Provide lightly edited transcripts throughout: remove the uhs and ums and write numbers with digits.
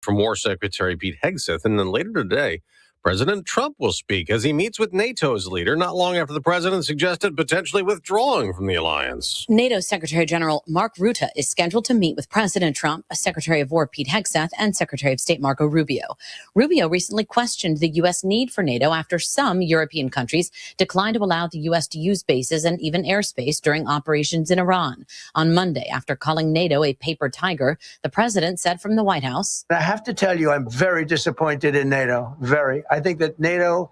from War Secretary Pete Hegseth. And then later today, President Trump will speak as he meets with NATO's leader not long after the president suggested potentially withdrawing from the alliance. NATO Secretary General Mark Rutte is scheduled to meet with President Trump, Secretary of War Pete Hegseth, and Secretary of State Marco Rubio. Rubio recently questioned the U.S. need for NATO after some European countries declined to allow the U.S. to use bases and even airspace during operations in Iran. On Monday, after calling NATO a paper tiger, the president said from the White House, I have to tell you, I'm very disappointed in NATO. Very. I think that NATO,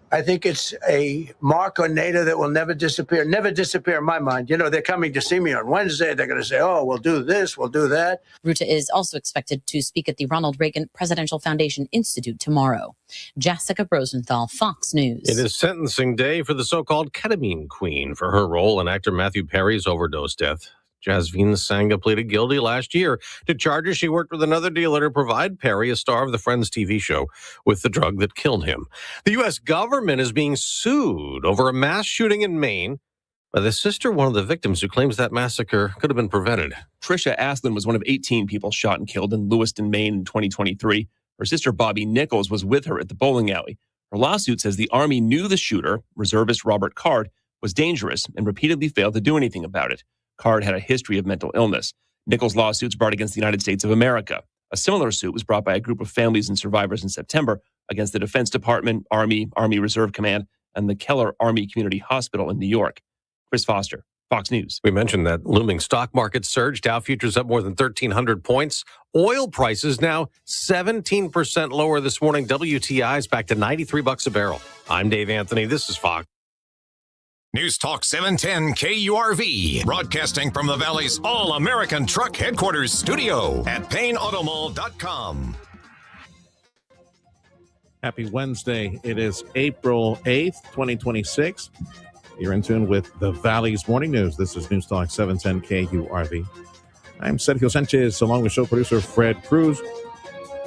I think it's a mark on NATO that will never disappear in my mind. You know, they're coming to see me on Wednesday. They're going to say, oh, we'll do this, we'll do that. Rutte is also expected to speak at the Ronald Reagan Presidential Foundation Institute tomorrow. Jessica Rosenthal, Fox News. It is sentencing day for the so-called ketamine queen for her role in actor Matthew Perry's overdose death. Jasveen Sangha pleaded guilty last year to charges she worked with another dealer to provide Perry, a star of the Friends TV show, with the drug that killed him. The U.S. government is being sued over a mass shooting in Maine by the sister of one of the victims who claims that massacre could have been prevented. Trisha Aslin was one of 18 people shot and killed in Lewiston, Maine in 2023. Her sister Bobby Nichols was with her at the bowling alley. Her lawsuit says the Army knew the shooter, reservist Robert Card, was dangerous and repeatedly failed to do anything about it. Card had a history of mental illness. Nichols' lawsuits brought against the United States of America. A similar suit was brought by a group of families and survivors in September against the Defense Department, Army Reserve Command, and the Keller Army Community Hospital in New York. Chris Foster, Fox News. We mentioned that looming stock market surge. Dow futures up more than 1,300 points. Oil prices now 17% lower this morning. WTI is back to $93 a barrel. I'm Dave Anthony. This is Fox. News Talk 710 KURV, broadcasting from the Valley's All-American Truck Headquarters studio at PayneAutomall.com. Happy Wednesday. It is April 8th, 2026. You're in tune with the Valley's Morning News. This is News Talk 710 KURV. I'm Sergio Sanchez, along with show producer Fred Cruz.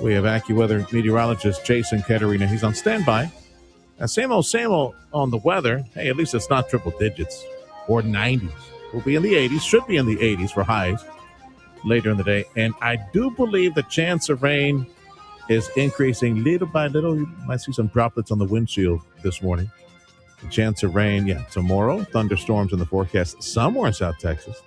We have AccuWeather meteorologist Jason Caterina. He's on standby. Same old on the weather. Hey, at least it's not triple digits or 90s. We'll be in the 80s, should be in the 80s for highs later in the day. And I do believe the chance of rain is increasing little by little. You might see some droplets on the windshield this morning. The chance of rain, tomorrow, thunderstorms in the forecast somewhere in South Texas.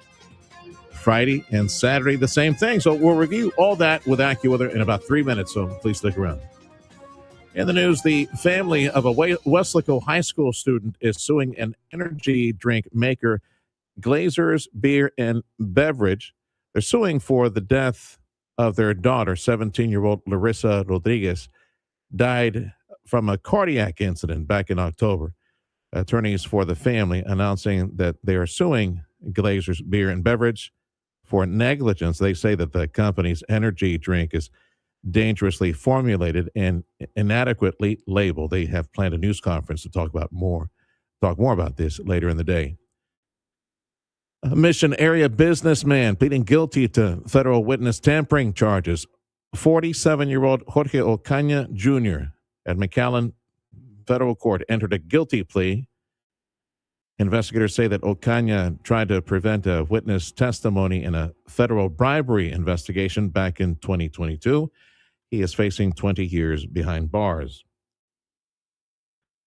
Friday and Saturday, the same thing. So we'll review all that with AccuWeather in about 3 minutes, so please stick around. In the news, the family of a Weslaco High School student is suing an energy drink maker, Glazers Beer and Beverage. They're suing for the death of their daughter, 17-year-old Larissa Rodriguez, died from a cardiac incident back in October. Attorneys for the family announcing that they are suing Glazers Beer and Beverage for negligence. They say that the company's energy drink is dangerously formulated and inadequately labeled. They have planned a news conference to talk more about this later in the day. A Mission area businessman pleading guilty to federal witness tampering charges. 47-year-old Jorge Ocaña Jr. at McAllen Federal Court entered a guilty plea. Investigators say that Ocaña tried to prevent a witness testimony in a federal bribery investigation back in 2022. He is facing 20 years behind bars.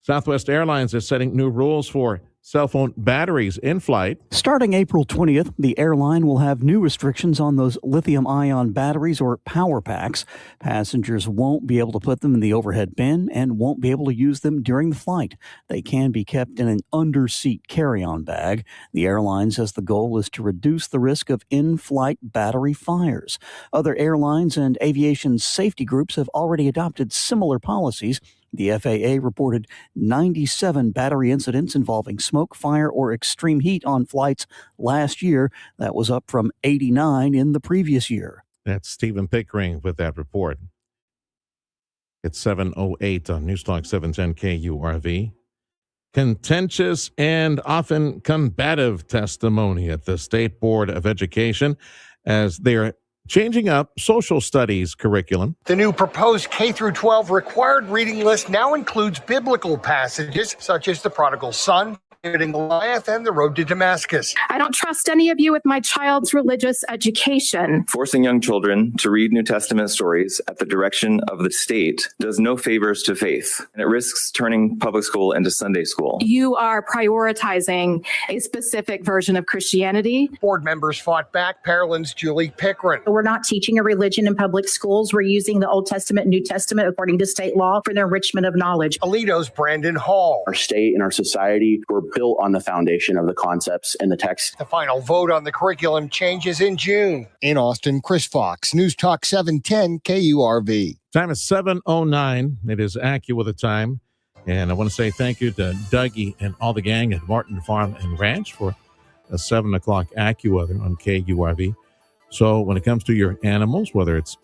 Southwest Airlines is setting new rules for cell phone batteries in flight. Starting April 20th, the airline will have new restrictions on those lithium-ion batteries or power packs. Passengers won't be able to put them in the overhead bin and won't be able to use them during the flight. They can be kept in an under-seat carry-on bag. The airline says the goal is to reduce the risk of in-flight battery fires. Other airlines and aviation safety groups have already adopted similar policies. The FAA reported 97 battery incidents involving smoke, fire, or extreme heat on flights last year. That was up from 89 in the previous year. That's Stephen Pickering with that report. It's 7:08 on News Talk 710 KURV. Contentious and often combative testimony at the State Board of Education as they're changing up social studies curriculum. The new proposed K-12 required reading list now includes biblical passages such as the prodigal son, David and Goliath and The Road to Damascus. I don't trust any of you with my child's religious education. Forcing young children to read New Testament stories at the direction of the state does no favors to faith, and it risks turning public school into Sunday school. You are prioritizing a specific version of Christianity. Board members fought back. Parolin's Julie Pickren. We're not teaching a religion in public schools. We're using the Old Testament and New Testament according to state law for the enrichment of knowledge. Alito's Brandon Hall. Our state and our society were built on the foundation of the concepts in the text. The final vote on the curriculum changes in June. In Austin, Chris Fox, News Talk 710 KURV. Time is 7:09. It is AccuWeather the time. And I want to say thank you to Dougie and all the gang at Martin Farm and Ranch for a 7 o'clock AccuWeather on KURV. So when it comes to your animals, whether it's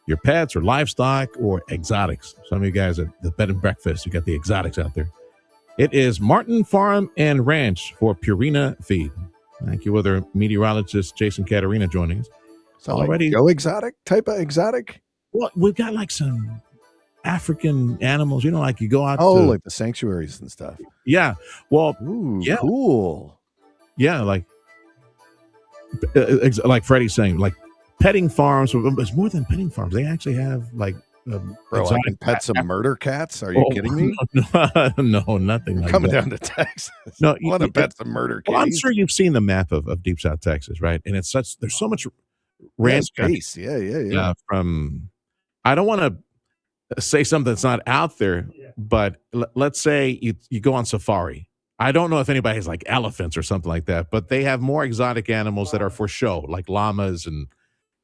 your pets or livestock or exotics, some of you guys at the bed and breakfast, you got the exotics out there. It is Martin Farm and Ranch for Purina Feed. AccuWeather meteorologist Jason Caterina joining us. So already go exotic type of exotic. Well, we've got like some African animals, like you go out like the sanctuaries and stuff. Yeah. Well, yeah. Cool. Yeah, like Freddie's saying, like petting farms. It's more than petting farms. They actually have like bro, I can pet some murder cats. Are you kidding me? No, nothing like coming that. down to Texas. No, you want to pet some murder cats. Well, I'm sure you've seen the map of Deep South Texas, right? And there's so much ranch space. Yeah. From, I don't want to say something that's not out there, but let's say you go on safari. I don't know if anybody has like elephants or something like that, but they have more exotic animals that are for show, like llamas,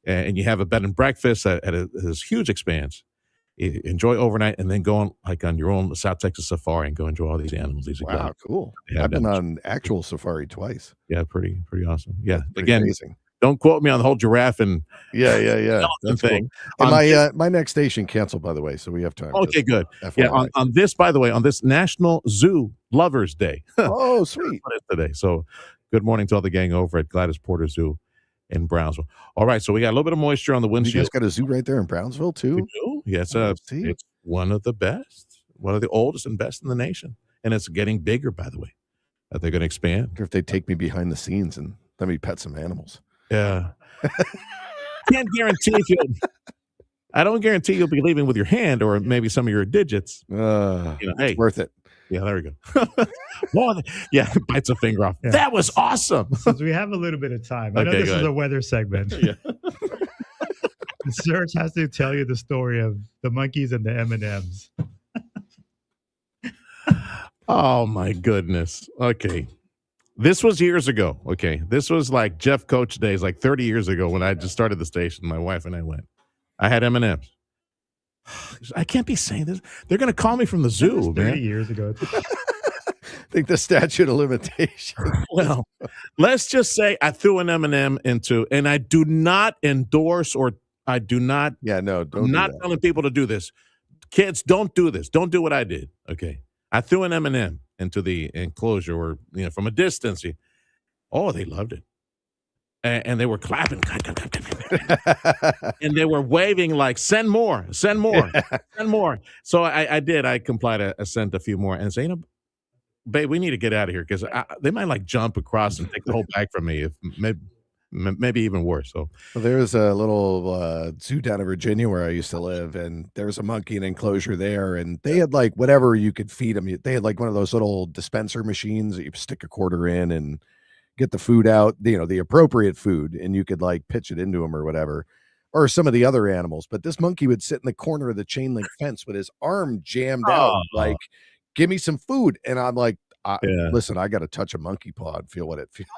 and you have a bed and breakfast at this huge expanse. You enjoy overnight and then go on your own South Texas safari and go enjoy all these animals. Wow, cool. I've been on actual safari twice. Yeah, pretty awesome. Yeah, pretty again, amazing. Don't quote me on the whole giraffe and That's thing. Cool. And my next station canceled, by the way, so we have time. Okay, good. FYI. Yeah, on this, by the way, on this National Zoo Lovers Day. Oh, sweet. Today. So good morning to all the gang over at Gladys Porter Zoo in Brownsville. All right, so we got a little bit of moisture on the windshield. You guys got a zoo right there in Brownsville, too? We do. Yes, it's one of the best, one of the oldest and best in the nation. And it's getting bigger, by the way. They're going to expand. I wonder if they take me behind the scenes and let me pet some animals. Yeah. Can't guarantee I don't guarantee you'll be leaving with your hand or maybe some of your digits. Hey, it's worth it. Yeah, there we go. Well, yeah, bites a finger off. Yeah. That was awesome. Since we have a little bit of time, I know this is a weather segment. Yeah. Serge has to tell you the story of the monkeys and the M&Ms. Oh, my goodness. Okay. This was years ago. Okay. This was like Jeff Coach days, like 30 years ago when I just started the station. My wife and I went. I had M&Ms. I can't be saying this. They're going to call me from the zoo, 30 man. years ago. I think the statute of limitation. Well, let's just say I threw an M&M into, and I do not endorse or I do not. Yeah, no, don't. I'm not telling people to do this. Kids, don't do this. Don't do what I did. Okay. I threw an M&M into the enclosure or, from a distance. Oh, they loved it. And they were clapping. And they were waving like, send more. Send more. So I did. I complied. I sent a few more and say, babe, we need to get out of here because they might like jump across and take the whole bag from me. If maybe even worse. So there's a little zoo down in Virginia where I used to live, and there's a monkey in enclosure there, and they had like whatever you could feed them. They had like one of those little dispenser machines that you stick a quarter in and get the food out, the appropriate food, and you could like pitch it into them or whatever, or some of the other animals. But this monkey would sit in the corner of the chain link fence with his arm jammed out, like, give me some food. And I'm like, listen, I got to touch a monkey paw and feel what it feels.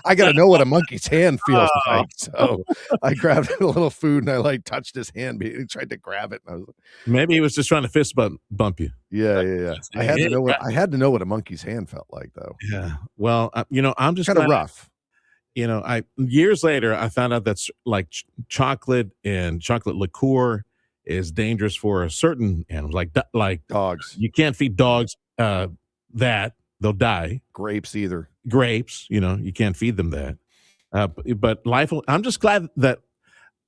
I got to know what a monkey's hand feels like. So I grabbed a little food and I like touched his hand. He tried to grab it. And I was like, maybe he was just trying to fist bump you. Yeah. I had to know what a monkey's hand felt like, though. Yeah. Well, I'm just kind of rough. Years later, I found out that's like chocolate and chocolate liqueur is dangerous for certain animals, like dogs. You can't feed dogs that, they'll die. Grapes either. Grapes, you can't feed them that. But life. I'm just glad that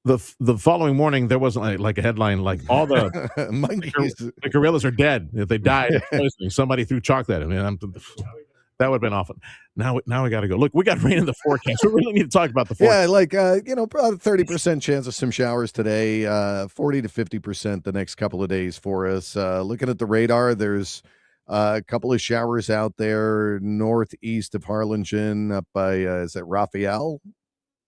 the following morning there wasn't like a headline like all the monkeys, the gorillas are dead. If they died, somebody threw chocolate at them. That would have been awful. Now we got to go. Look, we got rain in the forecast. We really need to talk about the forecast. Yeah, like probably 30% chance of some showers today, 40 to 50% the next couple of days for us. Looking at the radar, there's a couple of showers out there northeast of Harlingen, up by is that Raphael?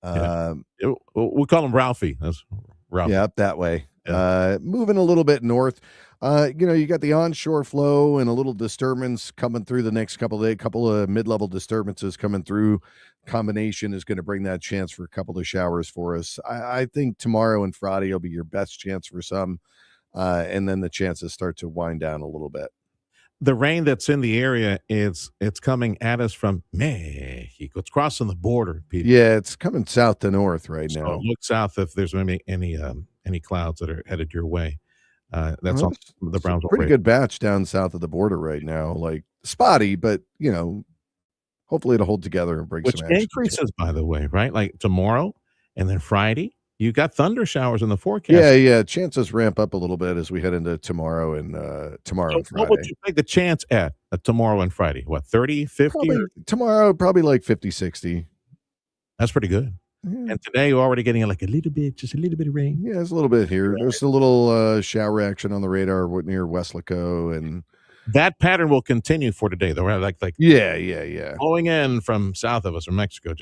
We call him Ralphie. That's Ralphie. Yeah, up that way. Moving a little bit north. You got the onshore flow and a little disturbance coming through the next couple of days. Couple of mid-level disturbances coming through. Combination is going to bring that chance for a couple of showers for us. I think tomorrow and Friday will be your best chance for some, and then the chances start to wind down a little bit. The rain that's in the area it's coming at us from Mexico. It's crossing the border, Peter. Yeah, it's coming south to north right now. So look south if there's maybe any clouds that are headed your way. That's all the Brownsville. Pretty good batch down south of the border right now. Like spotty, but hopefully it'll hold together and bring which some action. Increases, by the way, right? Like tomorrow and then Friday, you got thunder showers in the forecast. Yeah. Chances ramp up a little bit as we head into tomorrow and Friday. What would you take the chance at tomorrow and Friday? What, 30, 50? Tomorrow, probably like 50, 60. That's pretty good. Yeah. And today you're already getting just a little bit of rain. Yeah, there's a little bit here. There's a little shower action on the radar near Weslaco, and that pattern will continue for today, though. Right? Like yeah. Flowing in from south of us, from Mexico.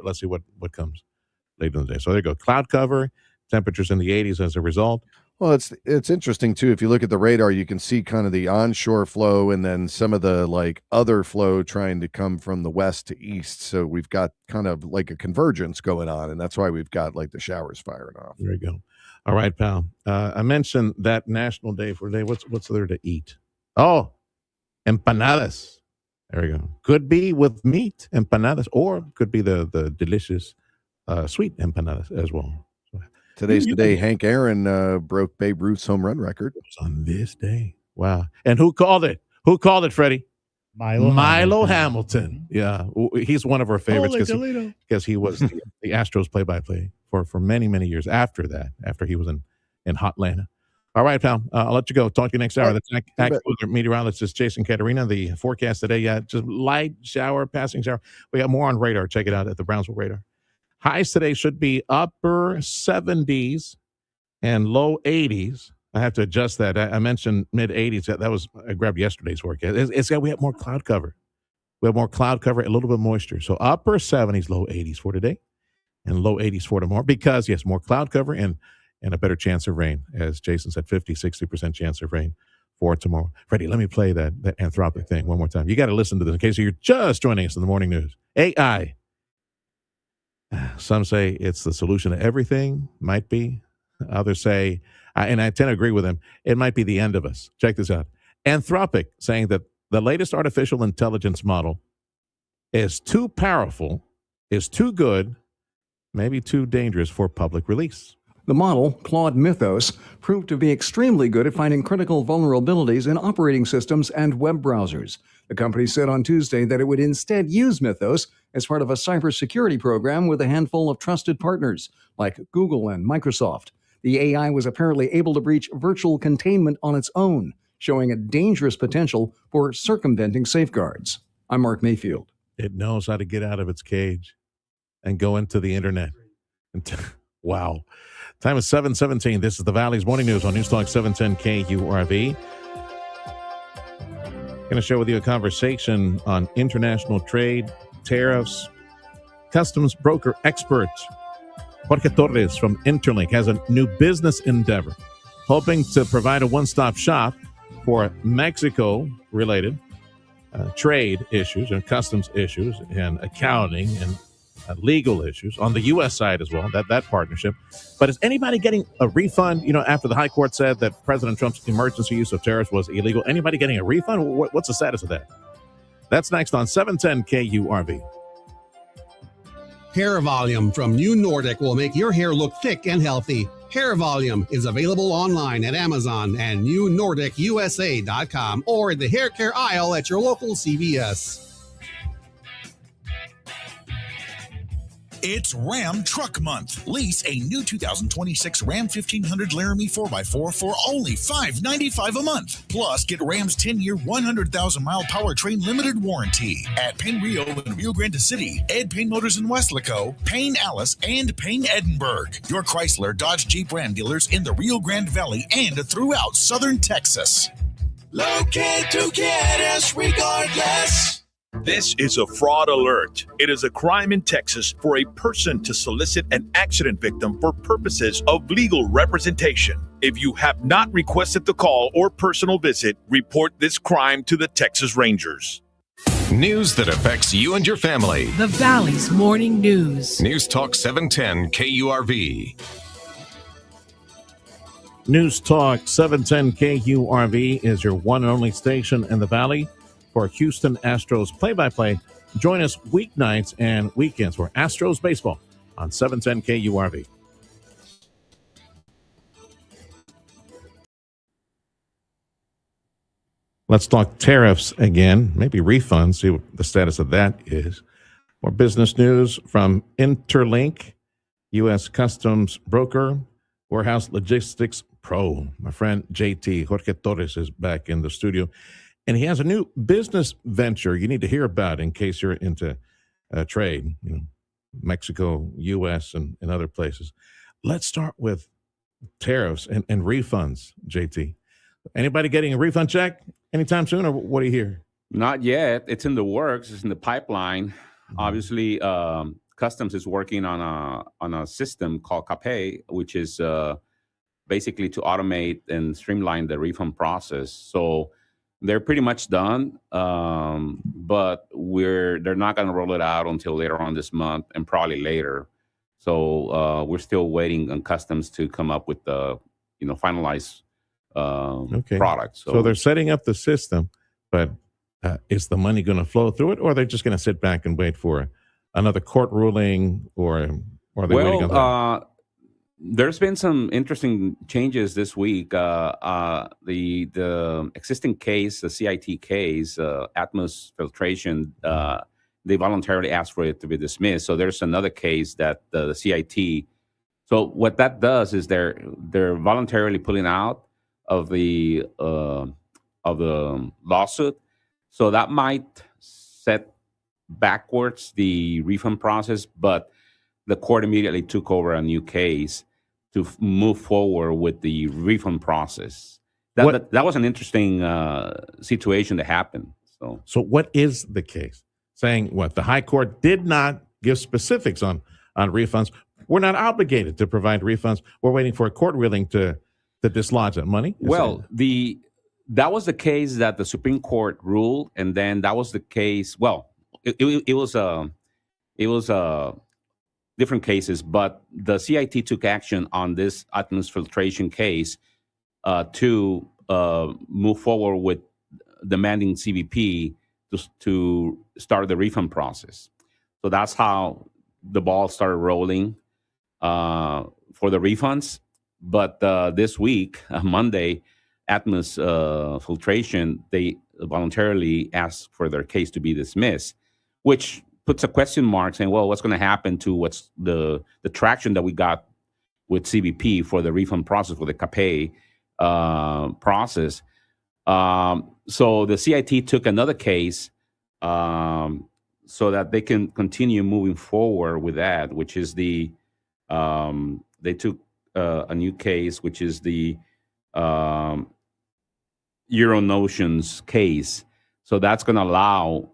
Let's see what comes later in the day. So there you go. Cloud cover, temperatures in the 80s as a result. Well, it's interesting too. If you look at the radar, you can see kind of the onshore flow and then some of the like other flow trying to come from the west to east. So we've got kind of like a convergence going on, and that's why we've got like the showers firing off. There you go. All right, pal. I mentioned that National Day for today. What's there to eat? Oh, empanadas. There we go. Could be with meat empanadas, or could be the delicious sweet empanadas as well. Today's the day Hank Aaron broke Babe Ruth's home run record. It was on this day. Wow. And who called it? Who called it, Freddie? Milo Hamilton. Yeah. He's one of our favorites because he was the Astros play-by-play for many, many years after that, after he was in Hotlanta. All right, pal. I'll let you go. Talk to you next hour. That's AccuWeather meteorologist Jason Caterina. The forecast today, just light shower, passing shower. We got more on radar. Check it out at the Brownsville radar. Highs today should be upper 70s and low 80s. I have to adjust that. I mentioned mid 80s. That was I grabbed yesterday's forecast. We have more cloud cover. We have more cloud cover, a little bit of moisture. So upper 70s, low 80s for today, and low 80s for tomorrow. Because yes, more cloud cover and a better chance of rain, as Jason said, 50-60% chance of rain for tomorrow. Freddie, let me play that Anthropic thing one more time. You got to listen to this in case you're just joining us in the morning news. AI. Some say it's the solution to everything. Might be. Others say, and I tend to agree with them, it might be the end of us. Check this out. Anthropic saying that the latest artificial intelligence model is too powerful, is too good, maybe too dangerous for public release. The model, Claude Mythos, proved to be extremely good at finding critical vulnerabilities in operating systems and web browsers. The company said on Tuesday that it would instead use Mythos as part of a cybersecurity program with a handful of trusted partners, like Google and Microsoft. The AI was apparently able to breach virtual containment on its own, showing a dangerous potential for circumventing safeguards. I'm Mark Mayfield. It knows how to get out of its cage and go into the internet. Wow. Time is 7:17. This is the Valley's Morning News on News Talk 710 KURV. Going to share with you a conversation on international trade, tariffs. Customs broker expert Jorge Torres from Interlink has a new business endeavor, hoping to provide a one-stop shop for Mexico-related trade issues and customs issues and accounting and legal issues on the U.S. side as well, that partnership. But is anybody getting a refund? After the high court said that President Trump's emergency use of tariffs was illegal, anybody getting a refund? What's the status of that? That's next on 710 KURV. Hair Volume from New Nordic will make your hair look thick and healthy. Hair Volume is available online at Amazon and NewNordicUSA.com or in the hair care aisle at your local CVS. It's Ram Truck Month. Lease a new 2026 Ram 1500 Laramie 4x4 for only $595 a month. Plus, get Ram's 10-year, 100,000-mile powertrain limited warranty at Payne Rio in Rio Grande City, Ed Payne Motors in Weslaco, Payne Alice, and Payne Edinburgh. Your Chrysler, Dodge, Jeep, Ram dealers in the Rio Grande Valley and throughout southern Texas. Locate to get us regardless. This is a fraud alert. It is a crime in Texas for a person to solicit an accident victim for purposes of legal representation. If you have not requested the call or personal visit, report this crime to the Texas Rangers. News that affects you and your family. The Valley's Morning News. News Talk 710 KURV. News Talk 710 KURV is your one and only station in the Valley for Houston Astros play-by-play. Join us weeknights and weekends for Astros baseball on 710 KURV. Let's talk tariffs again, maybe refunds, see what the status of that is. More business news from Interlink, U.S. Customs broker, Warehouse Logistics Pro. My friend JT, Jorge Torres, is back in the studio. And he has a new business venture you need to hear about in case you're into trade, Mexico, U.S., and other places. Let's start with tariffs and refunds, JT. Anybody getting a refund check anytime soon, or what do you hear? Not yet. It's in the works. It's in the pipeline. Obviously, Customs is working on a system called CAPE, which is basically to automate and streamline the refund process. So they're pretty much done, but they're not going to roll it out until later on this month and probably later. So we're still waiting on Customs to come up with the finalized product. So they're setting up the system, but is the money going to flow through it, or are they just going to sit back and wait for another court ruling, or are they waiting on that? There's been some interesting changes this week. The existing case, the CIT case, Atmos Filtration, they voluntarily asked for it to be dismissed. So there's another case that the CIT. So what that does is they're voluntarily pulling out of the lawsuit. So that might set backwards the refund process, but the court immediately took over a new case to move forward with the refund process. That was an interesting situation that happened. So what is the case? Saying what? The high court did not give specifics on refunds. We're not obligated to provide refunds. We're waiting for a court ruling to dislodge that money. That was the case that the Supreme Court ruled, and then that was the case. Well, it was different cases, but the CIT took action on this Atmos Filtration case to move forward with demanding CBP to start the refund process. So that's how the ball started rolling for the refunds. But this week, Monday, Atmos Filtration, they voluntarily asked for their case to be dismissed, which puts a question mark saying, well, what's going to happen to what's the traction that we got with CBP for the refund process, for the CAPE process. So the CIT took another case so that they can continue moving forward with that, which is they took a new case, which is the Euronotions case. So that's going to allow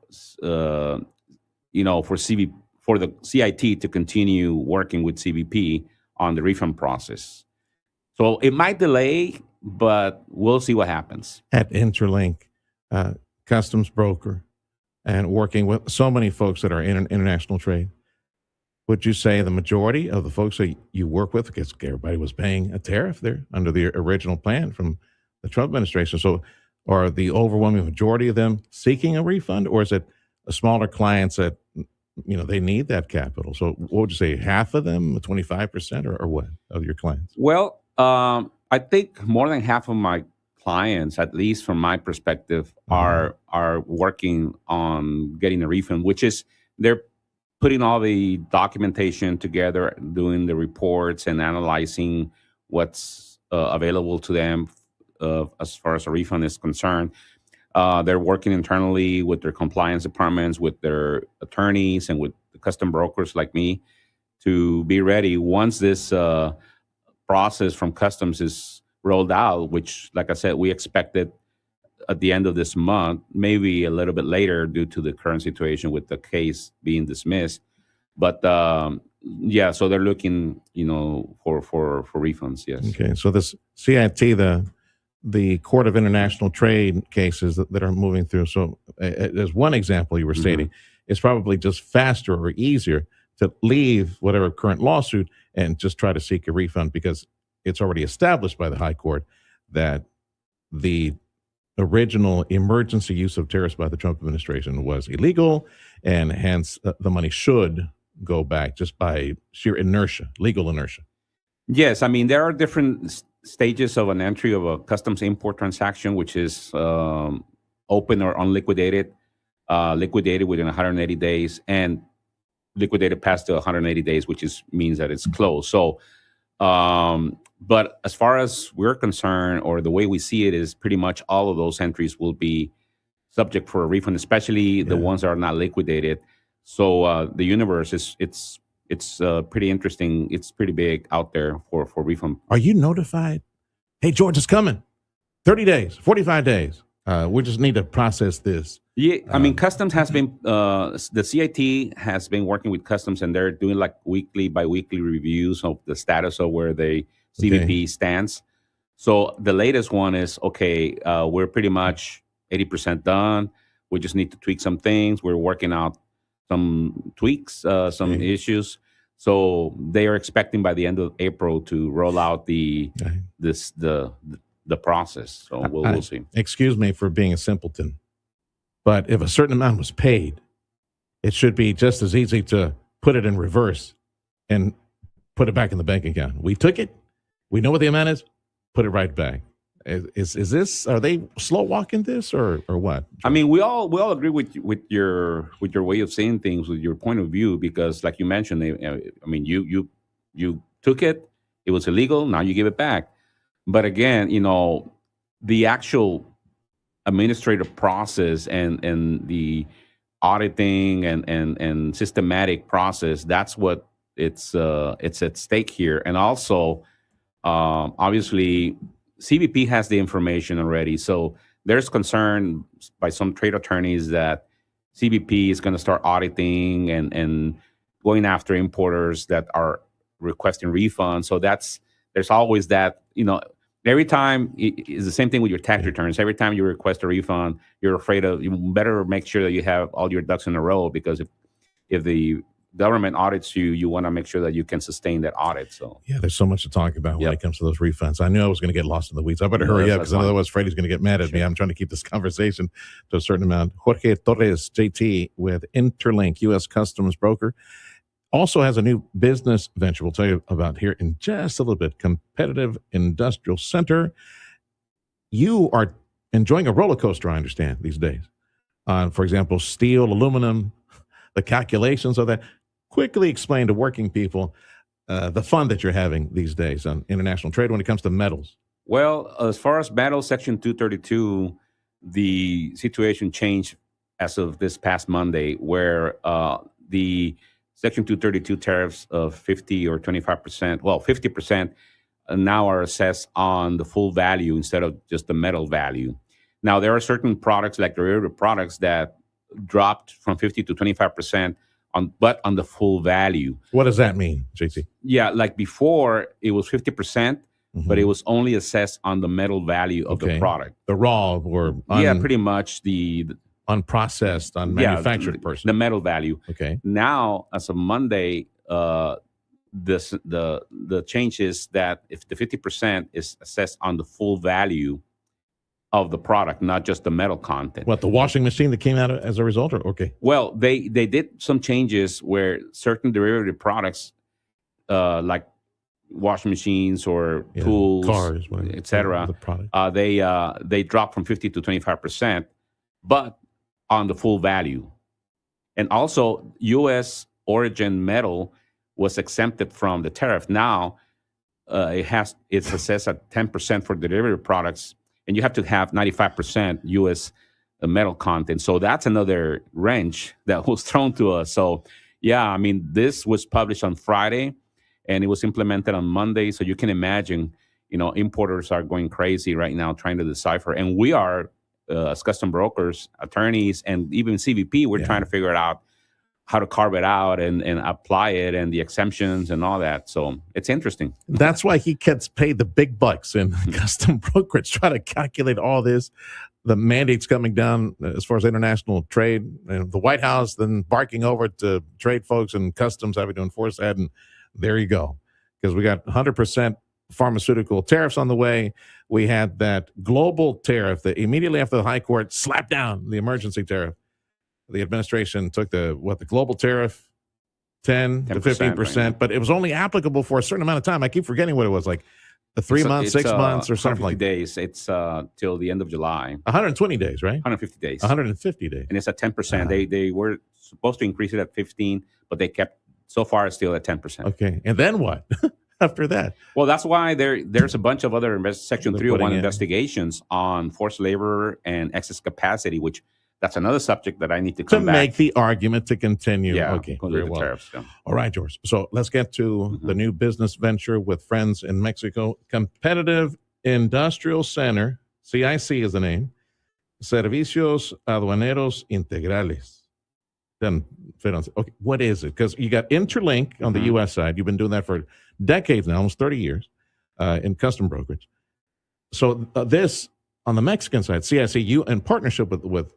for the CIT to continue working with CBP on the refund process. So it might delay, but we'll see what happens. At Interlink, customs broker, and working with so many folks that are in international trade, would you say the majority of the folks that you work with, because everybody was paying a tariff there under the original plan from the Trump administration, so are the overwhelming majority of them seeking a refund, or is it smaller clients that they need that capital? So what would you say, half of them, 25%, or what of your clients? Well, I think more than half of my clients, at least from my perspective, are working on getting a refund, which is they're putting all the documentation together, doing the reports and analyzing what's available to them as far as a refund is concerned. They're working internally with their compliance departments, with their attorneys, and with the custom brokers like me to be ready once this process from customs is rolled out, which, like I said, we expected at the end of this month, maybe a little bit later due to the current situation with the case being dismissed. But yeah, so they're looking, for refunds. Yes. Okay, so this CIT, the Court of International Trade cases that are moving through. So as one example you were stating, it's probably just faster or easier to leave whatever current lawsuit and just try to seek a refund because it's already established by the High Court that the original emergency use of tariffs by the Trump administration was illegal, and hence the money should go back just by sheer inertia, legal inertia. Yes, I mean, there are different stages of an entry of a customs import transaction, which is open or unliquidated, liquidated within 180 days, and liquidated past the 180 days, which means that it's closed. So, but as far as we're concerned, or the way we see it, is pretty much all of those entries will be subject for a refund, especially the ones that are not liquidated. So the universe it's pretty interesting. It's pretty big out there for refund. Are you notified? Hey, George is coming. 30 days, 45 days. We just need to process this. Yeah, I mean, customs has been, the CIT has been working with customs, and they're doing like bi-weekly reviews of the status of where the CBP stands. So the latest one is, we're pretty much 80% done. We just need to tweak some things. We're working out some tweaks, some issues. So they are expecting by the end of April to roll out the process. So we'll see. Excuse me for being a simpleton, but if a certain amount was paid, it should be just as easy to put it in reverse and put it back in the bank account. We took it. We know what the amount is. Put it right back. Is this? Are they slow walking this or what? I mean, we all agree with your way of saying things, with your point of view, because like you mentioned, I mean, you took it. It was illegal. Now you give it back. But again, the actual administrative process and the auditing and systematic process, that's what it's at stake here. And also, obviously, CBP has the information already. So there's concern by some trade attorneys that CBP is going to start auditing and going after importers that are requesting refunds. So there's always that, every time it's the same thing with your tax returns. Every time you request a refund, you're afraid of, you better make sure that you have all your ducks in a row, because if the government audits you, you want to make sure that you can sustain that audit. So yeah, there's so much to talk about when it comes to those refunds. I knew I was going to get lost in the weeds. I better hurry up, because otherwise Freddie's going to get mad at me. I'm trying to keep this conversation to a certain amount. Jorge Torres, JT, with Interlink, U.S. Customs broker, also has a new business venture we'll tell you about here in just a little bit. Competitive Industrial Center. You are enjoying a roller coaster, I understand, these days. For example, steel, aluminum, the calculations of that. Quickly explain to working people the fun that you're having these days on international trade when it comes to metals. Well, as far as metals, Section 232, the situation changed as of this past Monday, where the Section 232 tariffs of 50 or 25%, 50% now are assessed on the full value instead of just the metal value. Now, there are certain products, like derivative products, that dropped from 50 to 25%, but on the full value. What does that mean, JT? Yeah, like before, it was 50%, but it was only assessed on the metal value of the product. The raw or pretty much the unprocessed, unmanufactured person. The metal value. Okay. Now, as of Monday, the change is that if the 50% is assessed on the full value of the product, not just the metal content. What, the washing machine that came out as a result? Or okay. Well, they did some changes where certain derivative products, like washing machines or tools, cars, etc., they dropped from 50 to 25%, but on the full value. And also, U.S. origin metal was exempted from the tariff. Now it's assessed at 10% for derivative products, and you have to have 95% U.S. metal content. So that's another wrench that was thrown to us. So yeah, I mean, this was published on Friday, and it was implemented on Monday. So you can imagine, importers are going crazy right now trying to decipher, and we are as custom brokers, attorneys, and even CBP, we're trying to figure it out, how to carve it out and apply it, and the exemptions and all that. So it's interesting. That's why he gets paid the big bucks in custom brokerage, try to calculate all this, the mandates coming down as far as international trade, and the White House then barking over to trade folks and customs having to enforce that. And there you go. Because we got 100% pharmaceutical tariffs on the way. We had that global tariff that immediately after the high court slapped down the emergency tariff. The administration took the global tariff, 10 to 15%, right, but it was only applicable for a certain amount of time. I keep forgetting what it was, like the 3 months, 6 months, or something like that. Days. It's till the end of July. 120 days, right? 150 days. 150 days. And it's at 10%. They were supposed to increase it at 15, but they kept, so far it's still at 10%. Okay. And then what? After that? Well, that's why there's a bunch of other Section 301 investigations on forced labor and excess capacity, which that's another subject that I need to come back. To make the argument to continue. Yeah, okay. Very well. Tariffs, yeah. All right, George. So let's get to the new business venture with friends in Mexico. Competitive Industrial Center, CIC is the name. Servicios Aduaneros Integrales. Then fit on. Okay, what is it? Because you got Interlink on the U.S. side. You've been doing that for decades now, almost 30 years in custom brokerage. So this on the Mexican side, CIC, you in partnership with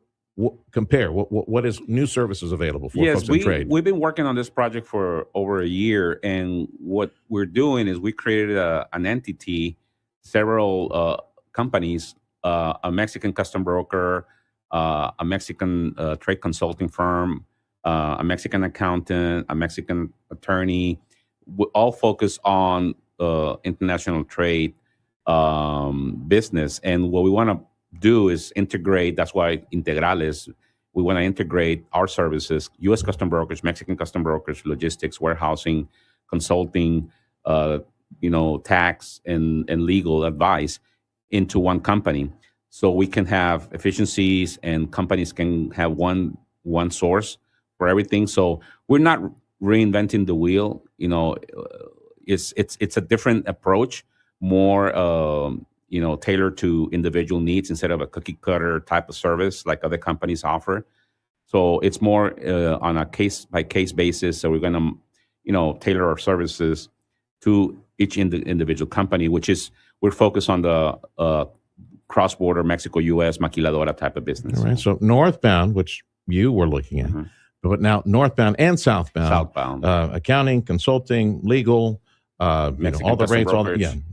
compare what is new services available for folks in trade. We've been working on this project for over a year, and what we're doing is we created an entity, several companies, a Mexican custom broker, a Mexican trade consulting firm, a Mexican accountant, a Mexican attorney. We all focus on international trade business, and what we want to do is integrate. That's why Integrales. We want to integrate our services: U.S. custom brokers, Mexican custom brokers, logistics, warehousing, consulting, tax and legal advice into one company, so we can have efficiencies and companies can have one source for everything. So we're not reinventing the wheel. It's a different approach, more tailored to individual needs instead of a cookie cutter type of service like other companies offer. So it's more on a case by case basis. So we're going to, tailor our services to each individual company, which is we're focused on the cross-border Mexico-U.S. maquiladora type of business. All right. So northbound, which you were looking at, but now northbound and southbound, accounting, consulting, legal, all the rates,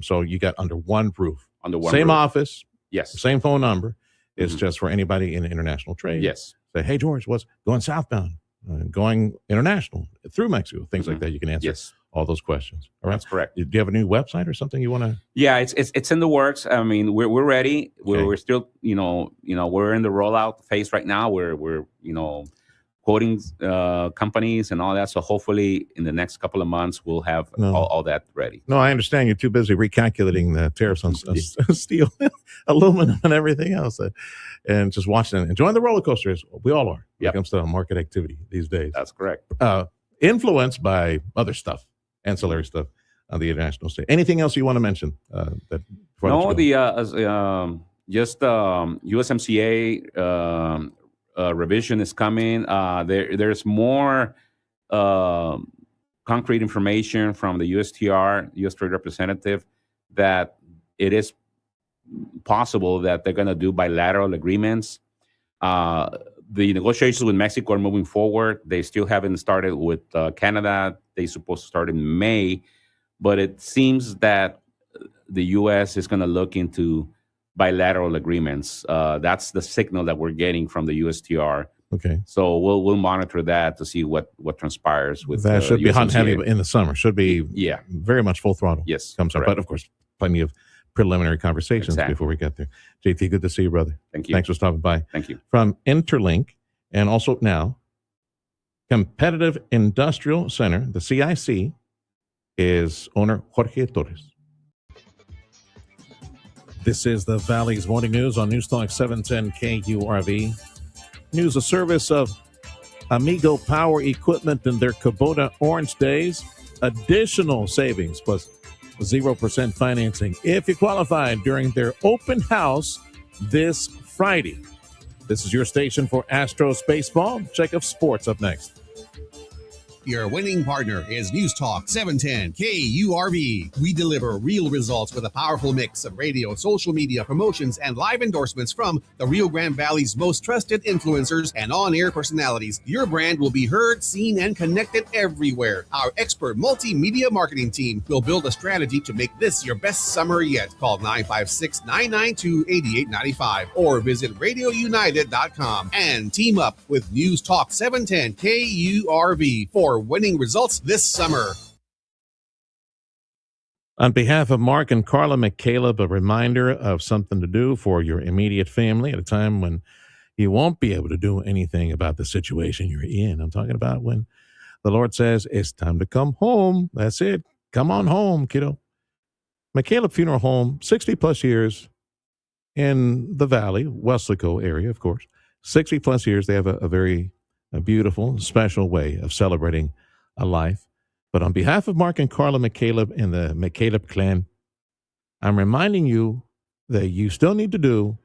So you got under one roof. Same office, yes. Same phone number. It's just for anybody in international trade. Yes. Say, hey George, what's going southbound, going international through Mexico, things like that. You can answer all those questions. All right, that's correct. Do you have a new website or something you want to? Yeah, it's in the works. I mean, we're ready. We're still we're in the rollout phase right now. We're quoting companies and all that. So hopefully in the next couple of months, we'll have all that ready. No, I understand you're too busy recalculating the tariffs on steel, aluminum, and everything else. And just watching and enjoying the roller coasters. We all are when it comes to market activity these days. That's correct. Influenced by other stuff, ancillary stuff on the international stage. Anything else you want to mention? USMCA revision is coming. There's more concrete information from the USTR, U.S. Trade Representative, that it is possible that they're going to do bilateral agreements. The negotiations with Mexico are moving forward. They still haven't started with Canada. They're supposed to start in May, but it seems that the U.S. is going to look into bilateral agreements. That's the signal that we're getting from the USTR. Okay. So we'll monitor that to see what transpires with that. Should be hot and heavy in the summer. Should be very much full throttle. Yes. Comes up, but of course, plenty of preliminary conversations before we get there. JT, good to see you, brother. Thank you. Thanks for stopping by. Thank you. From Interlink and also now Competitive Industrial Center, the CIC, is owner Jorge Torres. This is the Valley's Morning News on News Talk 710 KURV. News, a service of Amigo Power Equipment and their Kubota Orange Days. Additional savings plus 0% financing if you qualify during their open house this Friday. This is your station for Astros baseball. Check of sports up next. Your winning partner is News Talk 710 KURV. We deliver real results with a powerful mix of radio, social media, promotions, and live endorsements from the Rio Grande Valley's most trusted influencers and on-air personalities. Your brand will be heard, seen, and connected everywhere. Our expert multimedia marketing team will build a strategy to make this your best summer yet. Call 956-992-8895 or visit radiounited.com and team up with News Talk 710 KURV for winning results this summer. On behalf of Mark and Carla McCaleb, a reminder of something to do for your immediate family at a time when you won't be able to do anything about the situation you're in. I'm talking about when the Lord says, it's time to come home. That's it. Come on home, kiddo. McCaleb Funeral Home, 60 plus years in the Valley, Weslaco area, of course. 60 plus years. They have a very beautiful, special way of celebrating a life. But on behalf of Mark and Carla McCaleb and the McCaleb clan, I'm reminding you that you still need to do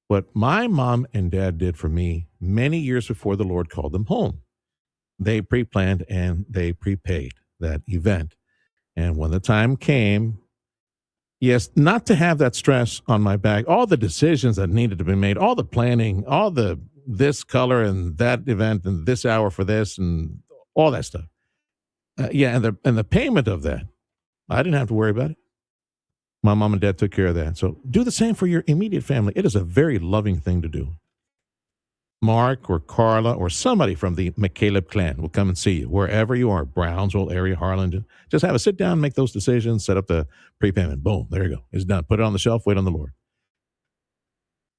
what my mom and dad did for me many years before the Lord called them home. They pre-planned and they prepaid that event. And when the time came, yes, not to have that stress on my back, all the decisions that needed to be made, all the planning, all the this color and that event and this hour for this and all that stuff. And the payment of that, I didn't have to worry about it. My mom and dad took care of that. So do the same for your immediate family. It is a very loving thing to do. Mark or Carla or somebody from the McCaleb clan will come and see you wherever you are, Brownsville area, Harlingen. Just have a sit down, make those decisions, set up the prepayment. Boom, there you go. It's done. Put it on the shelf, wait on the Lord.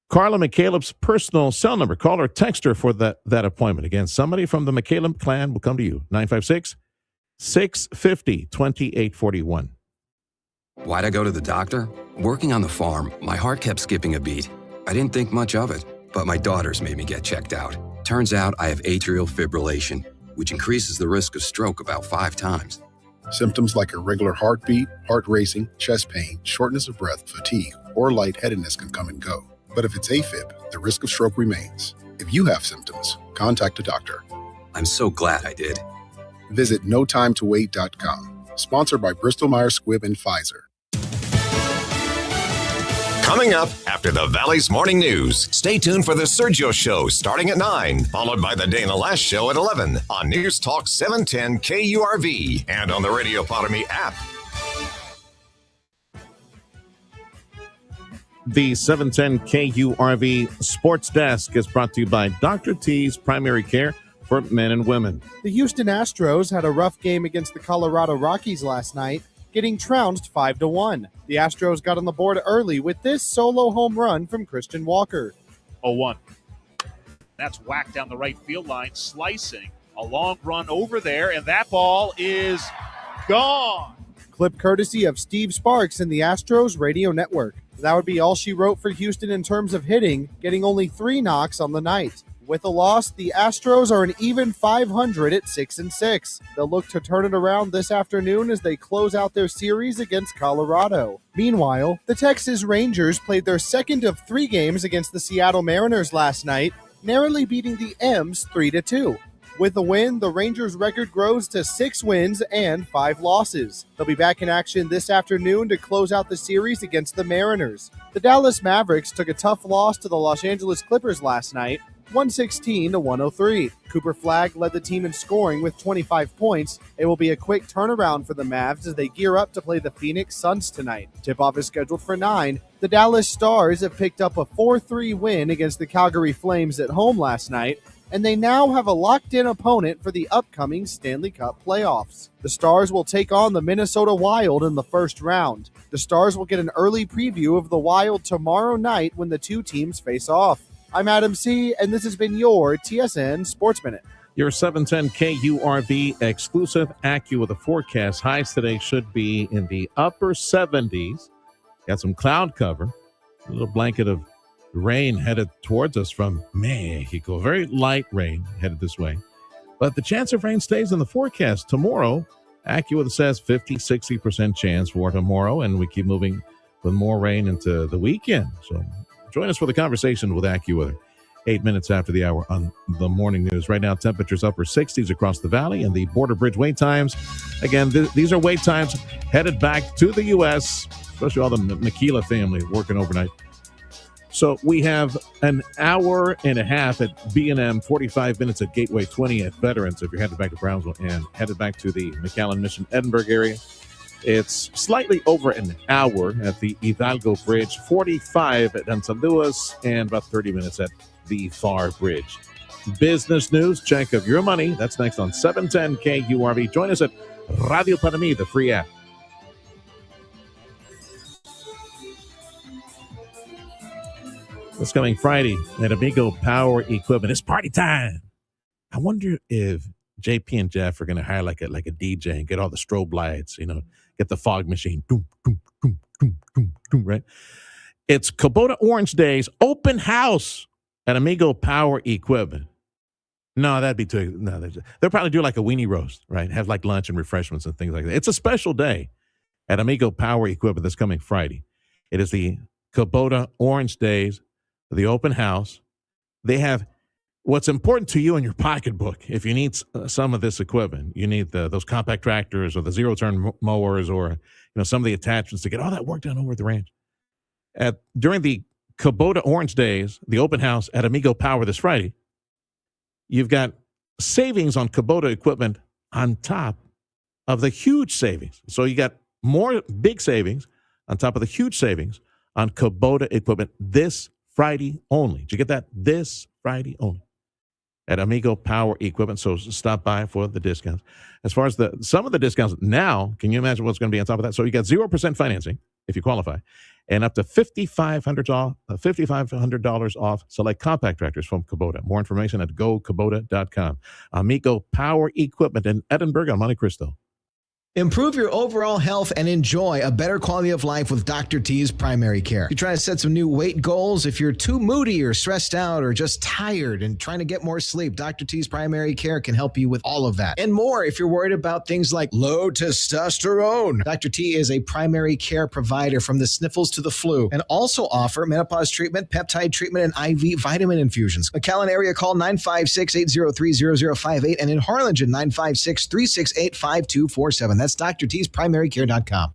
Carla McCaleb's personal cell number. Call or text her for that appointment. Again, somebody from the McCaleb clan will come to you. 956-650-2841. Why'd I go to the doctor? Working on the farm, my heart kept skipping a beat. I didn't think much of it, but my daughters made me get checked out. Turns out I have atrial fibrillation, which increases the risk of stroke about 5 times. Symptoms like irregular heartbeat, heart racing, chest pain, shortness of breath, fatigue, or lightheadedness can come and go. But if it's AFib, the risk of stroke remains. If you have symptoms, contact a doctor. I'm so glad I did. Visit notimetowait.com. Sponsored by Bristol-Myers Squibb and Pfizer. Coming up after the Valley's Morning News, stay tuned for the Sergio Show starting at 9, followed by the Dana Lash Show at 11 on News Talk 710 KURV and on the Radio Potomy app. The 710 KURV Sports Desk is brought to you by Dr. T's Primary Care for Men and Women. The Houston Astros had a rough game against the Colorado Rockies last night, getting trounced 5-1. The Astros got on the board early with this solo home run from Christian Walker. 0-1. That's whacked down the right field line, slicing. A long run over there, and that ball is gone. Clip courtesy of Steve Sparks in the Astros radio network. That would be all she wrote for Houston in terms of hitting, getting only 3 knocks on the night. With a loss, the Astros are an even 500 at 6-6. They'll look to turn it around this afternoon as they close out their series against Colorado. Meanwhile, the Texas Rangers played their second of 3 games against the Seattle Mariners last night, narrowly beating the M's 3-2. With the win, the Rangers' record grows to 6 wins and 5 losses. They'll be back in action this afternoon to close out the series against the Mariners. The Dallas Mavericks took a tough loss to the Los Angeles Clippers last night, 116-103. Cooper Flagg led the team in scoring with 25 points. It will be a quick turnaround for the Mavs as they gear up to play the Phoenix Suns tonight. Tip-off is scheduled for 9. The Dallas Stars have picked up a 4-3 win against the Calgary Flames at home last night, and they now have a locked-in opponent for the upcoming Stanley Cup playoffs. The Stars will take on the Minnesota Wild in the first round. The Stars will get an early preview of the Wild tomorrow night when the two teams face off. I'm Adam C., and this has been your TSN Sports Minute. Your 710 KURV exclusive AccuWeather forecast. Highs today should be in the upper 70s. Got some cloud cover. A little blanket of rain headed towards us from Mexico. Very light rain headed this way. But the chance of rain stays in the forecast. Tomorrow, AccuWeather says 50-60% chance for tomorrow, and we keep moving with more rain into the weekend. So join us for the conversation with AccuWeather. 8 minutes after the hour on the morning news. Right now, temperatures upper 60s across the valley, and the border bridge wait times. Again, these are wait times headed back to the U.S., especially all the Maquila family working overnight. So we have an hour and a half at B&M, 45 minutes at Gateway 20 at Veterans if you're headed back to Brownsville and headed back to the McAllen Mission Edinburgh area. It's slightly over an hour at the Hidalgo Bridge, 45 at Anzaluas, and about 30 minutes at the Far Bridge. Business news, check of your money. That's next on 710 KURV. Join us at Radio Para Mi, the free app. This coming Friday at Amigo Power Equipment. It's party time. I wonder if JP and Jeff are going to hire like a DJ and get all the strobe lights, get the fog machine. Doom, doom, doom, doom, doom, doom, right? It's Kubota Orange Days open house at Amigo Power Equipment. No, that'd be too. No, they'll probably do like a weenie roast, right? Have like lunch and refreshments and things like that. It's a special day at Amigo Power Equipment this coming Friday. It is the Kubota Orange Days, the open house. They have what's important to you in your pocketbook. If you need some of this equipment, you need those compact tractors or the zero-turn mowers or some of the attachments to get all that work done over at the ranch. During the Kubota Orange Days, the open house at Amigo Power this Friday, you've got savings on Kubota equipment on top of the huge savings. So you got more big savings on top of the huge savings on Kubota equipment this Friday only. Did you get that? This Friday only at Amigo Power Equipment. So stop by for the discounts. As far as some of the discounts now, can you imagine what's going to be on top of that? So you got 0% financing if you qualify, and up to $5,500 off select compact tractors from Kubota. More information at gokubota.com. Amigo Power Equipment in Edinburgh on Monte Cristo. Improve your overall health and enjoy a better quality of life with Dr. T's Primary Care. You're trying to set some new weight goals. If you're too moody or stressed out or just tired and trying to get more sleep, Dr. T's Primary Care can help you with all of that. And more if you're worried about things like low testosterone. Dr. T is a primary care provider from the sniffles to the flu and also offer menopause treatment, peptide treatment, and IV vitamin infusions. McAllen area, call 956-803-0058 and in Harlingen, 956-368-5247. That's drt'sprimarycare.com.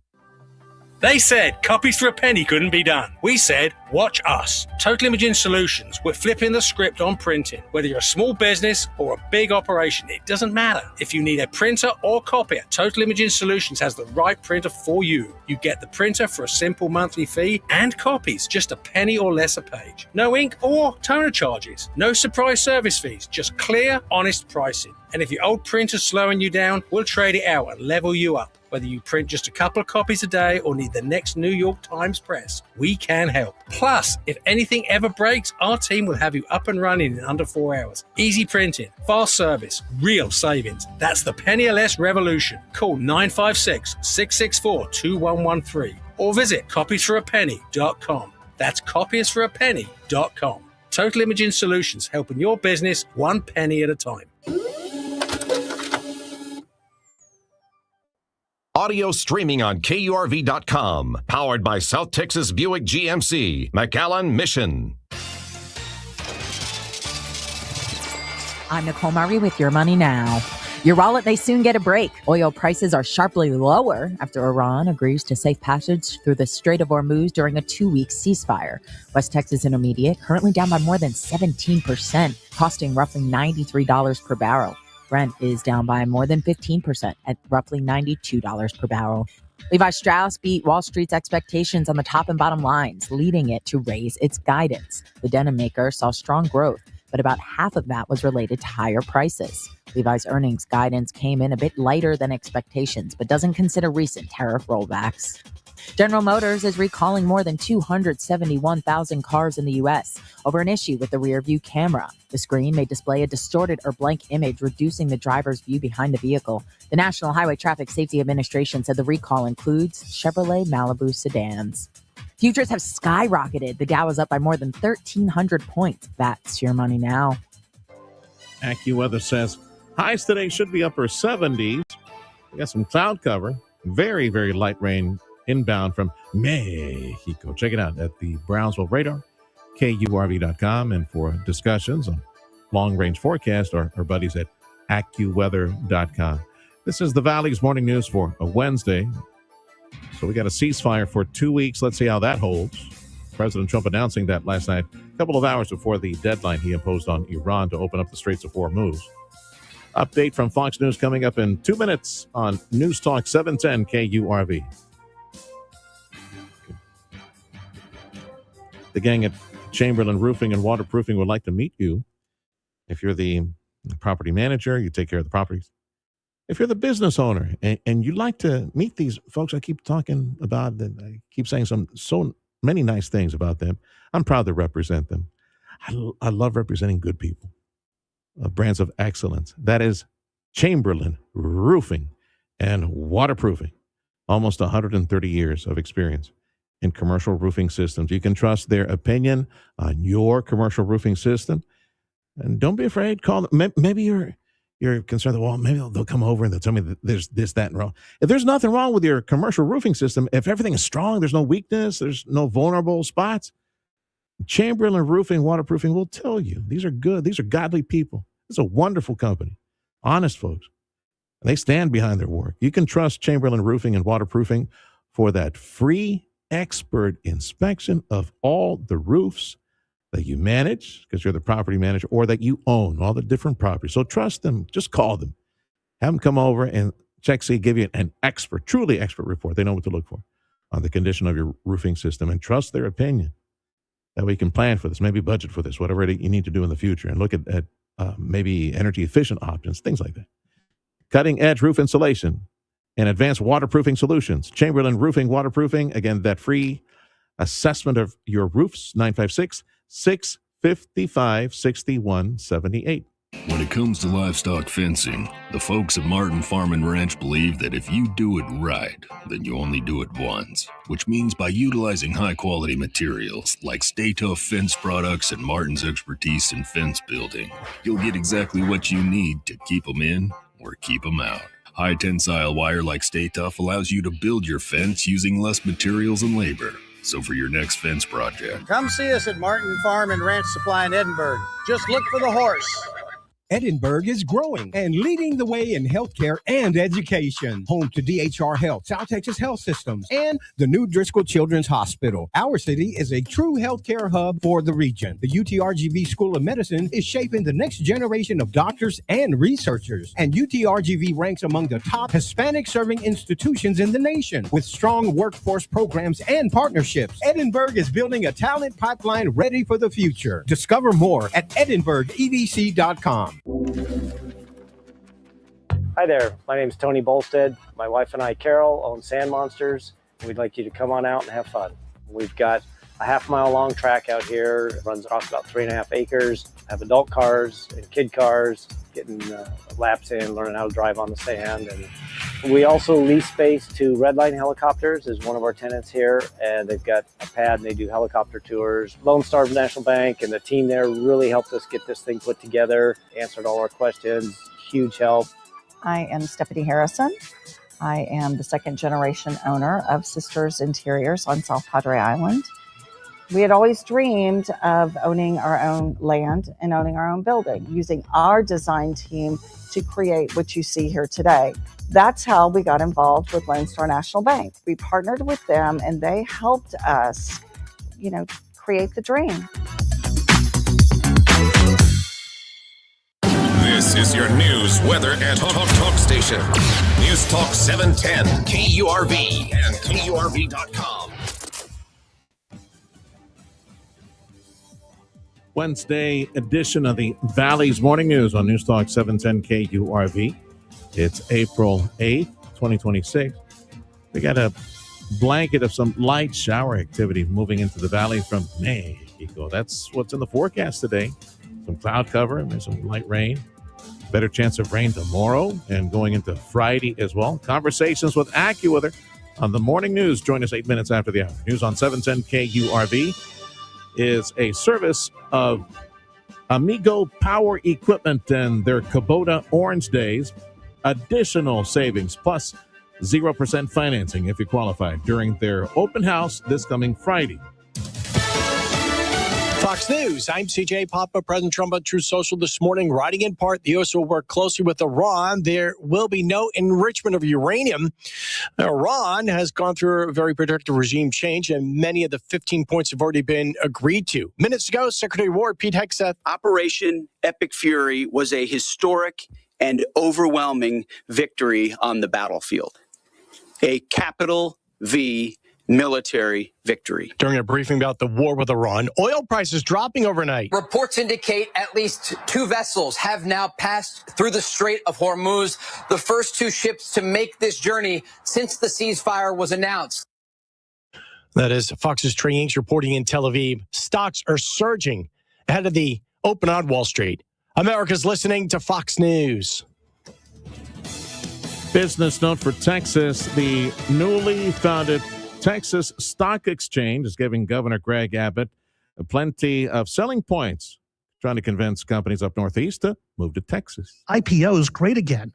They said copies for a penny couldn't be done. We said, watch us. Total Imaging Solutions. We're flipping the script on printing. Whether you're a small business or a big operation, it doesn't matter. If you need a printer or copier, Total Imaging Solutions has the right printer for you. You get the printer for a simple monthly fee and copies, just a penny or less a page. No ink or toner charges. No surprise service fees, just clear, honest pricing. And if your old printer's slowing you down, we'll trade it out and level you up. Whether you print just a couple of copies a day or need the next New York Times press, we can help. Plus, if anything ever breaks, our team will have you up and running in under 4 hours. Easy printing, fast service, real savings. That's the penny or less revolution. Call 956-664-2113 or visit copiesforapenny.com. That's copiesforapenny.com. Total Imaging Solutions, helping your business one penny at a time. Audio streaming on KURV.com. Powered by South Texas Buick GMC, McAllen Mission. I'm Nicole Murray with Your Money Now. Your wallet may soon get a break. Oil prices are sharply lower after Iran agrees to safe passage through the Strait of Hormuz during a 2-week ceasefire. West Texas Intermediate currently down by more than 17%, costing roughly $93 per barrel. Brent is down by more than 15% at roughly $92 per barrel. Levi Strauss beat Wall Street's expectations on the top and bottom lines, leading it to raise its guidance. The denim maker saw strong growth, but about half of that was related to higher prices. Levi's earnings guidance came in a bit lighter than expectations, but doesn't consider recent tariff rollbacks. General Motors is recalling more than 271,000 cars in the U.S. over an issue with the rear view camera. The screen may display a distorted or blank image, reducing the driver's view behind the vehicle. The National Highway Traffic Safety Administration said the recall includes Chevrolet Malibu sedans. Futures have skyrocketed. The Dow is up by more than 1,300 points. That's your money now. AccuWeather says highs today should be upper 70s. We got some cloud cover. Very, very light rain inbound from Mexico. Check it out at the Brownsville radar, KURV.com. And for discussions on long-range forecast, our buddies at AccuWeather.com. This is the Valley's morning news for a Wednesday. So we got a ceasefire for 2 weeks. Let's see how that holds. President Trump announcing that last night, a couple of hours before the deadline he imposed on Iran to open up the Straits of Hormuz. Update from Fox News coming up in 2 minutes on News Talk 710 KURV. The gang at Chamberlain Roofing and Waterproofing would like to meet you. If you're the property manager, you take care of the properties. If you're the business owner and you like to meet these folks I keep talking about, and I keep saying so many nice things about them, I'm proud to represent them. I love representing good people, brands of excellence. That is Chamberlain Roofing and Waterproofing. Almost 130 years of experience in commercial roofing systems. You can trust their opinion on your commercial roofing system. And don't be afraid. Call them. Maybe you're concerned that, well, maybe they'll come over and they'll tell me that there's this, that, and wrong. If there's nothing wrong with your commercial roofing system, if everything is strong, there's no weakness, there's no vulnerable spots, Chamberlain Roofing, Waterproofing will tell you. These are good. These are godly people. It's a wonderful company. Honest folks. And they stand behind their work. You can trust Chamberlain Roofing and Waterproofing for that free expert inspection of all the roofs that you manage, because you're the property manager, or that you own, all the different properties. So trust them. Just call them. Have them come over and give you an expert, truly expert report. They know what to look for on the condition of your roofing system, and trust their opinion. That way you can plan for this, maybe budget for this, whatever you need to do in the future, and look at maybe energy efficient options, things like that. Cutting edge roof insulation and advanced waterproofing solutions. Chamberlain Roofing, Waterproofing. Again, that free assessment of your roofs, 956-655-6178. When it comes to livestock fencing, the folks at Martin Farm and Ranch believe that if you do it right, then you only do it once, which means by utilizing high-quality materials like Stay Tough fence products and Martin's expertise in fence building, you'll get exactly what you need to keep them in or keep them out. High-tensile wire like Stay Tough allows you to build your fence using less materials and labor. So for your next fence project, come see us at Martin Farm and Ranch Supply in Edinburgh. Just look for the horse. Edinburgh is growing and leading the way in healthcare and education. Home to DHR Health, South Texas Health Systems, and the new Driscoll Children's Hospital. Our city is a true healthcare hub for the region. The UTRGV School of Medicine is shaping the next generation of doctors and researchers. And UTRGV ranks among the top Hispanic-serving institutions in the nation with strong workforce programs and partnerships. Edinburgh is building a talent pipeline ready for the future. Discover more at edinburghedc.com. Hi there, my name is Tony Bolstead. My wife and I, Carol, own Sand Monsters. We'd like you to come on out and have fun. We've got a half-mile long track out here. It runs across about 3.5 acres. Have adult cars and kid cars, getting laps in, learning how to drive on the sand. And we also lease space to Redline Helicopters is one of our tenants here, and they've got a pad and they do helicopter tours. Lone Star National Bank and the team there really helped us get this thing put together, answered all our questions, huge help. I am Stephanie Harrison. I am the second generation owner of Sisters Interiors on South Padre Island. We had always dreamed of owning our own land and owning our own building, using our design team to create what you see here today. That's how we got involved with Lone Star National Bank. We partnered with them and they helped us, create the dream. This is your news, weather, and talk station. News Talk 710, KURV, and KURV.com. Wednesday edition of the Valley's Morning News on News Talk 710 KURV. It's April 8th, 2026. We got a blanket of some light shower activity moving into the valley from Mexico. That's what's in the forecast today. Some cloud cover and there's some light rain. Better chance of rain tomorrow and going into Friday as well. Conversations with AccuWeather on the morning news. Join us 8 minutes after the hour. News on 710 KURV is a service of Amigo Power Equipment and their Kubota Orange Days. Additional savings plus 0% financing if you qualify during their open house this coming Friday. Fox News, I'm CJ Papa. President Trump on Truth Social this morning, writing in part, the U.S. will work closely with Iran. There will be no enrichment of uranium. Iran has gone through a very productive regime change, and many of the 15 points have already been agreed to. Minutes ago, Secretary of War Pete Hegseth. Operation Epic Fury was a historic and overwhelming victory on the battlefield. A capital V military victory. During a briefing about the war with Iran, oil prices dropping overnight. Reports indicate at least 2 vessels have now passed through the Strait of Hormuz, the first 2 ships to make this journey since the ceasefire was announced. That is Fox's Trey Inks reporting in Tel Aviv. Stocks are surging ahead of the open on Wall Street. America's listening to Fox News. Business note for Texas. The newly founded Texas Stock Exchange is giving Governor Greg Abbott plenty of selling points, trying to convince companies up northeast to move to Texas. IPO's great again.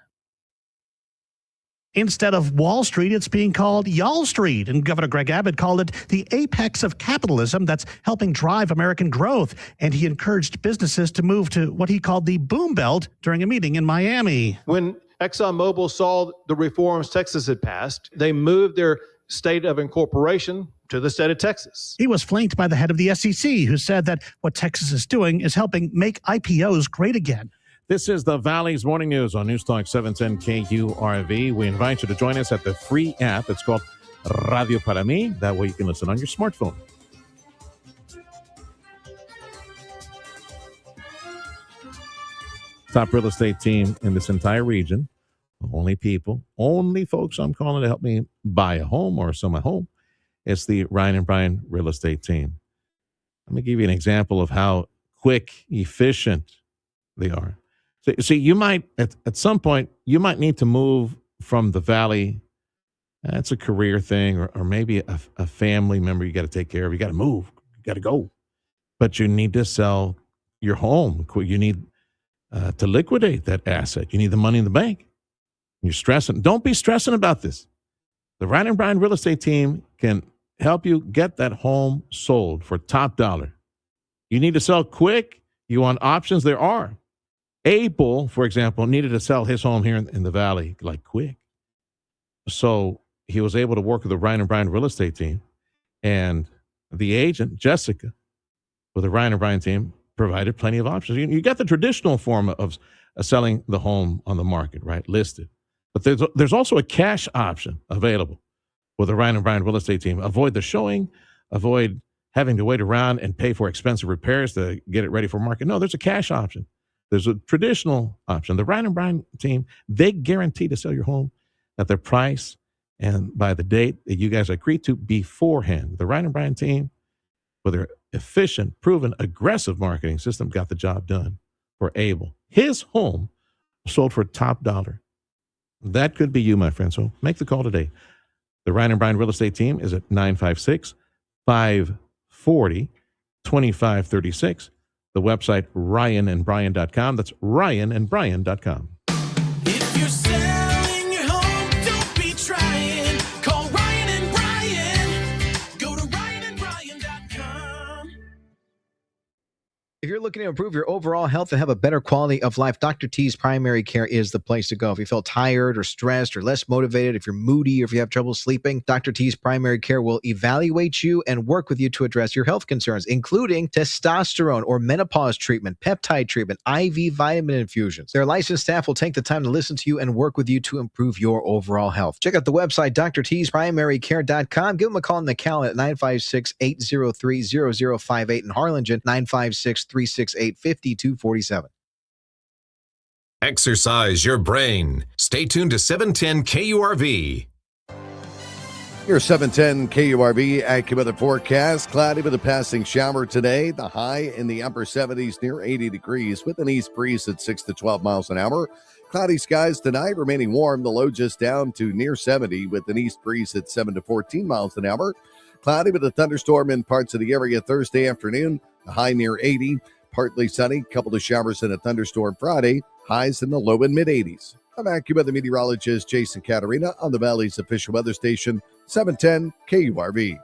Instead of Wall Street, it's being called Y'all Street, and Governor Greg Abbott called it the apex of capitalism that's helping drive American growth, and he encouraged businesses to move to what he called the boom belt during a meeting in Miami. When ExxonMobil saw the reforms Texas had passed, they moved their state of incorporation to the state of Texas. He was flanked by the head of the SEC, who said that what Texas is doing is helping make IPOs great again. This is the Valley's Morning News on News Talk 710 KURV. We invite you to join us at the free app. It's called Radio Para Mí. That way you can listen on your smartphone. Top real estate team in this entire region. Only folks I'm calling to help me buy a home or sell my home. It's the Ryan and Brian real estate team. Let me give you an example of how quick, efficient they are. So, see, you might, at some point, you might need to move from the valley. That's a career thing, or maybe a family member you got to take care of. You got to move. You got to go. But you need to sell your home. You need to liquidate that asset. You need the money in the bank. You're stressing. Don't be stressing about this. The Ryan and Brian real estate team can help you get that home sold for top dollar. You need to sell quick. You want options? There are. Abel, for example, needed to sell his home here in the valley like quick. So he was able to work with the Ryan and Brian real estate team, and the agent, Jessica, with the Ryan and Brian team, provided plenty of options. You got the traditional form of selling the home on the market, right? Listed. But there's also a cash option available with the Ryan and Brian real estate team. Avoid the showing, avoid having to wait around and pay for expensive repairs to get it ready for market. No, there's a cash option. There's a traditional option. The Ryan and Brian team, they guarantee to sell your home at their price and by the date that you guys agreed to beforehand. The Ryan and Brian team, with their efficient, proven, aggressive marketing system, got the job done for Abel. His home sold for top dollar. That could be you, my friend. So make the call today. The Ryan and Brian real estate team is at 956-540-2536. The website, ryanandbrian.com. That's ryanandbrian.com. If you're selling your home, don't be trying. Call Ryan and Brian. Go to ryanandbrian.com. If you're looking to improve your overall health and have a better quality of life, Dr. T's Primary Care is the place to go. If you feel tired or stressed or less motivated, if you're moody or if you have trouble sleeping, Dr. T's Primary Care will evaluate you and work with you to address your health concerns, including testosterone or menopause treatment, peptide treatment, IV vitamin infusions. Their licensed staff will take the time to listen to you and work with you to improve your overall health. Check out the website, drtsprimarycare.com. Give them a call in the Cal at 956-803-0058 in Harlingen, 956-368-5247. Exercise your brain. Stay tuned to 710 KURV. Your 710 KURV AccuWeather forecast. Cloudy with a passing shower today. The high in the upper 70s near 80 degrees with an east breeze at 6 to 12 miles an hour. Cloudy skies tonight, remaining warm. The low just down to near 70 with an east breeze at 7 to 14 miles an hour. Cloudy with a thunderstorm in parts of the area Thursday afternoon. The high near 80. Partly sunny. Couple of showers and a thunderstorm Friday. Highs in the low and mid 80s. I'm AccuWeather meteorologist Jason Caterina on the Valley's official weather station, 710 KURV.